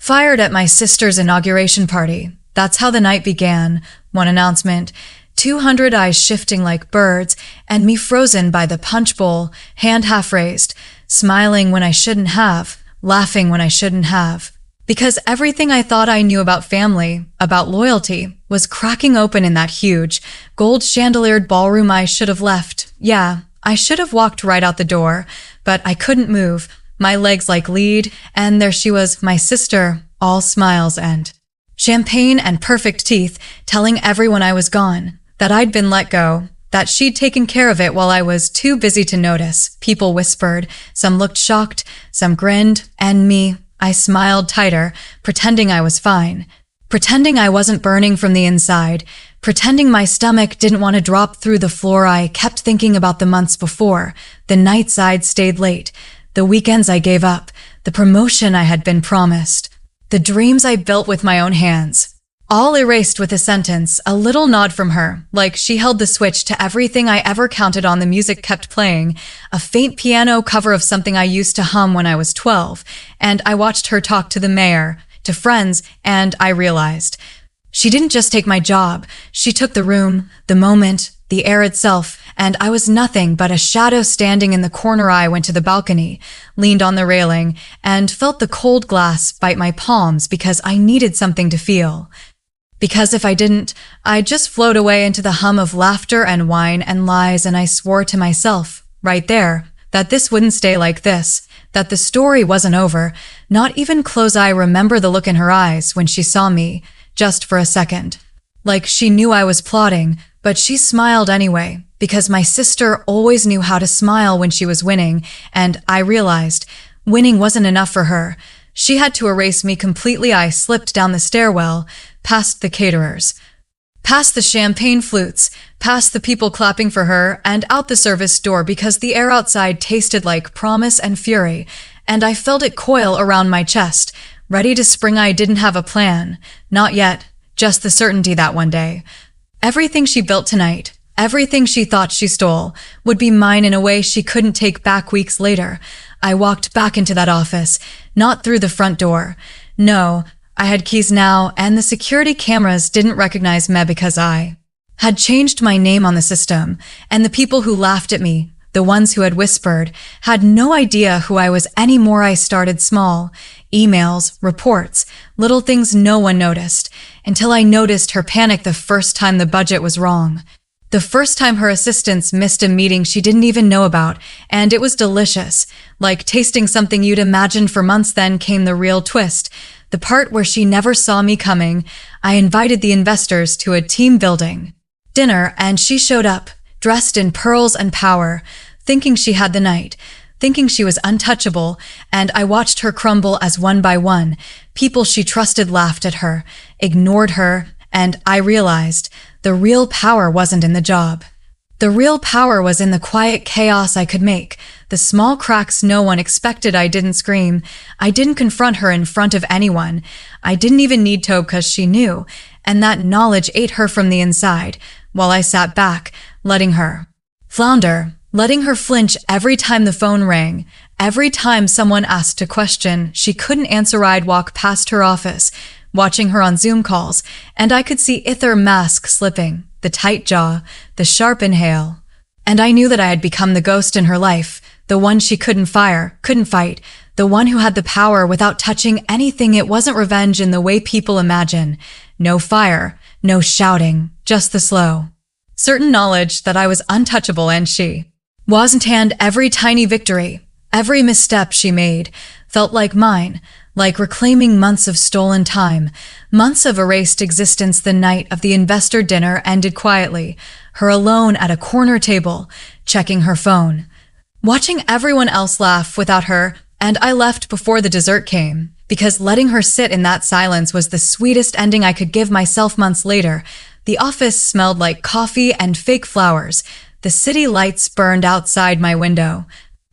Fired at my sister's inauguration party. That's how the night began. One announcement, 200 eyes shifting like birds, and me frozen by the punch bowl, hand half raised, smiling when I shouldn't have, laughing when I shouldn't have. Because everything I thought I knew about family, about loyalty, was cracking open in that huge, gold-chandeliered ballroom I should have left. Yeah, I should have walked right out the door, but I couldn't move, my legs like lead, and there she was, my sister, all smiles and champagne and perfect teeth, telling everyone I was gone, that I'd been let go, that she'd taken care of it while I was too busy to notice. People whispered, some looked shocked, some grinned, and me, I smiled tighter, pretending I was fine, pretending I wasn't burning from the inside, pretending my stomach didn't want to drop through the floor. I kept thinking about the months before, the nights I'd stayed late, the weekends I gave up, the promotion I had been promised, the dreams I built with my own hands. All erased with a sentence, a little nod from her, like she held the switch to everything I ever counted on. The music kept playing, a faint piano cover of something I used to hum when I was 12, and I watched her talk to the mayor, to friends, and I realized she didn't just take my job, she took the room, the moment, the air itself, and I was nothing but a shadow standing in the corner. I went to the balcony, leaned on the railing, and felt the cold glass bite my palms because I needed something to feel. Because if I didn't, I'd just float away into the hum of laughter and wine and lies, and I swore to myself, right there, that this wouldn't stay like this, that the story wasn't over, not even close. I remember the look in her eyes when she saw me, just for a second. Like she knew I was plotting, but she smiled anyway, because my sister always knew how to smile when she was winning, and I realized winning wasn't enough for her. She had to erase me completely. I slipped down the stairwell, past the caterers, past the champagne flutes, past the people clapping for her, and out the service door because the air outside tasted like promise and fury, and I felt it coil around my chest, ready to spring. I didn't have a plan. Not yet. Just the certainty that one day, everything she built tonight, everything she thought she stole, would be mine in a way she couldn't take back. Weeks later, I walked back into that office, not through the front door. No, I had keys now, and the security cameras didn't recognize me because I had changed my name on the system, and the people who laughed at me, the ones who had whispered, had no idea who I was anymore. I started small. Emails, reports, little things no one noticed, until I noticed her panic the first time the budget was wrong. The first time her assistants missed a meeting she didn't even know about, and it was delicious, like tasting something you'd imagined for months. Then came the real twist, the part where she never saw me coming. I invited the investors to a team-building dinner, and she showed up, dressed in pearls and power, thinking she had the night, thinking she was untouchable, and I watched her crumble as one by one, people she trusted laughed at her, ignored her, and I realized the real power wasn't in the job. The real power was in the quiet chaos I could make, the small cracks no one expected. I didn't scream. I didn't confront her in front of anyone. I didn't even need to because she knew, and that knowledge ate her from the inside, while I sat back, letting her flounder, letting her flinch every time the phone rang, every time someone asked a question she couldn't answer. I'd walk past her office, watching her on Zoom calls, and I could see her mask slipping, the tight jaw, the sharp inhale. And I knew that I had become the ghost in her life, the one she couldn't fire, couldn't fight, the one who had the power without touching anything. It wasn't revenge in the way people imagine. No fire, no shouting, just the slow, certain knowledge that I was untouchable and she wasn't. And every tiny victory, every misstep she made, felt like mine, like reclaiming months of stolen time, months of erased existence. The night of the investor dinner ended quietly, her alone at a corner table, checking her phone, watching everyone else laugh without her, and I left before the dessert came, because letting her sit in that silence was the sweetest ending I could give myself. Months later, the office smelled like coffee and fake flowers. The city lights burned outside my window,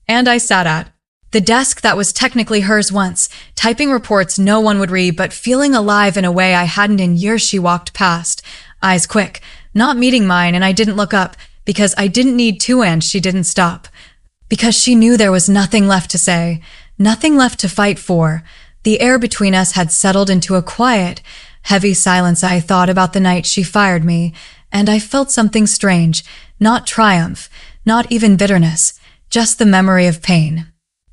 and I sat at the desk that was technically hers once, typing reports no one would read, but feeling alive in a way I hadn't in years. She walked past, eyes quick, not meeting mine, and I didn't look up, because I didn't need to, and she didn't stop. Because she knew there was nothing left to say, nothing left to fight for, The air between us had settled into a quiet, heavy silence. I thought about the night she fired me, and I felt something strange, not triumph, not even bitterness, just the memory of pain.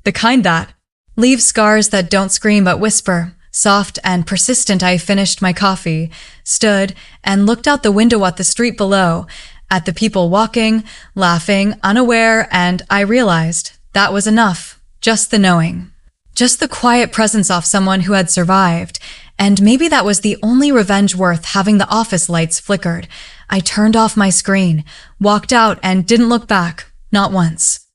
The kind that leaves scars that don't scream but whisper, soft and persistent. I finished my coffee, stood, and looked out the window at the street below, at the people walking, laughing, unaware, and I realized that was enough. Just the knowing. Just the quiet presence of someone who had survived. And maybe that was the only revenge worth having. The office lights flickered. I turned off my screen, walked out, and didn't look back. Not once.